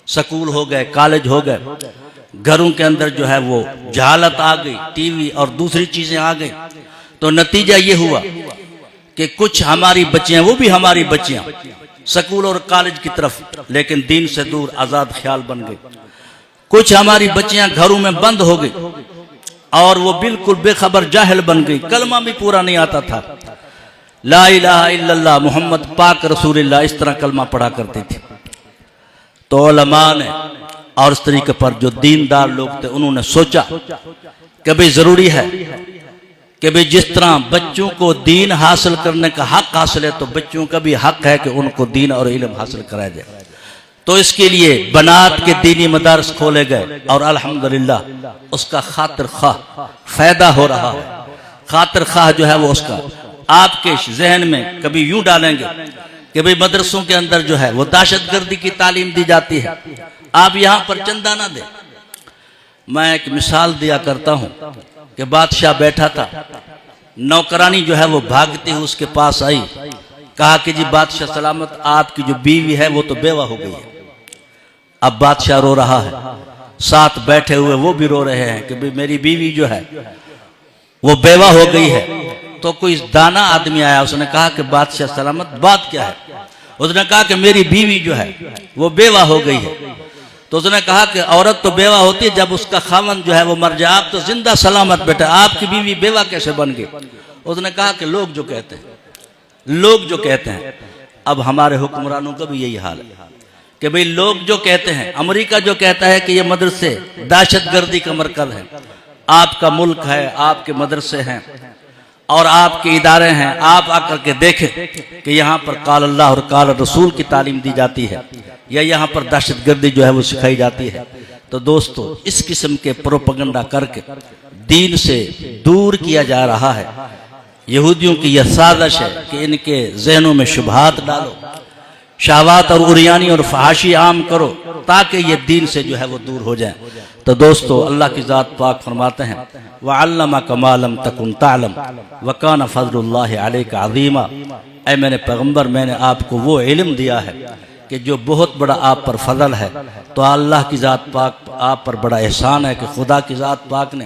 School ہو گئے، college ہو گئے، گھروں کے اندر جو ہے وہ جہالت آ گئی، ٹی وی اور دوسری چیزیں آ گئی، تو نتیجہ یہ ہوا کہ کچھ ہماری بچیاں، وہ بھی ہماری بچیاں سکول اور کالج کی طرف لیکن دین سے دور آزاد خیال بن گئی، کچھ ہماری بچیاں گھروں میں بند ہو گئی اور وہ بالکل بے خبر جاہل بن گئی، کلمہ بھی پورا نہیں آتا تھا، لا الہ الا اللہ محمد پاک رسول اللہ اس طرح کلمہ پڑھا کرتی تھی۔ تو علماء نے اور اس طریقے پر جو دیندار لوگ تھے انہوں نے سوچا کہ بھئی ضروری ہے کہ بھئی جس طرح بچوں کو دین حاصل کرنے کا حق حاصل ہے تو بچوں کا بھی حق ہے کہ ان کو دین اور علم حاصل کرایا جائے۔ تو اس کے لیے بنات کے دینی مدارس کھولے گئے اور الحمدللہ اس کا خاطر خواہ فائدہ ہو رہا ہے۔ خاطر خواہ جو ہے وہ اس کا آپ کے ذہن میں کبھی یوں ڈالیں گے کہ بھئی مدرسوں کے اندر جو ہے وہ دہشت گردی کی تعلیم دی جاتی ہے، آپ یہاں پر چندہ نہ دیں۔ میں ایک مثال دیا کرتا ہوں کہ بادشاہ بیٹھا تھا، نوکرانی جو ہے وہ بھاگتی ہوئی اس کے پاس آئی، کہا کہ جی بادشاہ سلامت، آپ کی جو بیوی ہے وہ تو بیوہ ہو گئی ہے۔ اب بادشاہ رو رہا ہے، ساتھ بیٹھے ہوئے وہ بھی رو رہے ہیں کہ میری بیوی جو ہے وہ بیوہ ہو گئی ہے۔ تو کوئی دانا آدمی آیا، اس نے کہا کہ بادشاہ سلامت بات کیا ہے؟ اس نے کہا کہ میری بیوی جو ہے وہ بیوہ ہو گئی ہے۔ تو اس نے کہا کہ عورت تو بیوہ ہوتی ہے جب اس کا خاوند جو ہے وہ مر جائے، آپ تو زندہ سلامت بیٹھے، آپ کی بیوی بیوہ کیسے بن گئی؟ اس نے کہا کہ لوگ جو کہتے ہیں اب ہمارے حکمرانوں کا بھی یہی حال ہے کہ بھئی لوگ جو کہتے ہیں، امریکہ جو کہتا ہے کہ یہ مدرسے دہشت گردی کا مرکز ہے، آپ کا ملک ہے، آپ کے مدرسے ہیں اور آپ کے ادارے ہیں، آپ آ کر کے دیکھیں کہ یہاں پر قال اللہ اور قال رسول کی تعلیم دی جاتی ہے یا یہاں پر دہشت گردی جو ہے وہ سکھائی جاتی ہے۔ تو دوستو اس قسم کے پروپیگنڈا کر کے دین سے دور کیا جا رہا ہے۔ یہودیوں کی یہ سازش ہے کہ ان کے ذہنوں میں شبہات ڈالو، شہوات اور عریانی اور فحاشی عام کرو تاکہ یہ دین سے جو ہے وہ دور ہو جائیں۔ تو دوستو اللہ کی ذات پاک فرماتے ہیں وَعَلَّمَكَ مَا لَمْ تَكُنْ تَعْلَمْ وَكَانَ فَضْلُ اللَّهِ عَلَيْكَ عَظِيمًا۔ اے میرے پیغمبر، میں نے آپ کو وہ علم دیا ہے کہ جو بہت بڑا آپ پر فضل ہے۔ تو اللہ کی ذات پاک آپ پر بڑا احسان ہے کہ خدا کی ذات پاک نے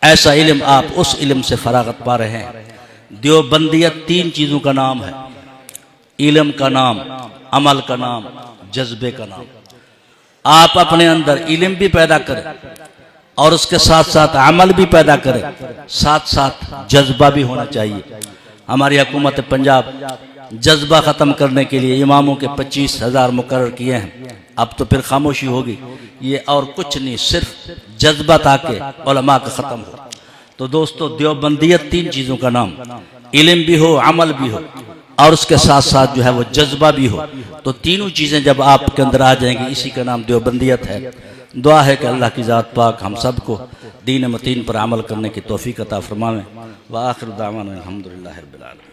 ایسا علم، آپ اس علم سے فراغت پا رہے ہیں۔ دیوبندیت تین چیزوں کا نام ہے، علم کا نام، عمل کا نام، جذبے کا نام۔ آپ اپنے اندر علم بھی پیدا کریں اور اس کے ساتھ ساتھ عمل بھی پیدا کریں، ساتھ ساتھ جذبہ بھی ہونا چاہیے۔ ہماری حکومت پنجاب جذبہ ختم کرنے کے لیے اماموں کے 25,000 مقرر کیے ہیں، اب تو پھر خاموشی ہوگی، یہ اور کچھ نہیں، صرف جذبہ تاکہ علماء کا ختم ہو۔ تو دوستو دیوبندیت تین چیزوں کا نام، علم بھی ہو، عمل بھی ہو اور اس کے ساتھ ساتھ جو ہے وہ جذبہ بھی ہو۔ تو تینوں چیزیں جب آپ کے اندر آ جائیں گی، اسی کا نام دیوبندیت ہے۔ دعا ہے کہ اللہ کی ذات پاک ہم سب کو دین متین پر عمل کرنے کی توفیق عطا فرمائے۔ وآخر دعوانا الحمدللہ رب العالمین۔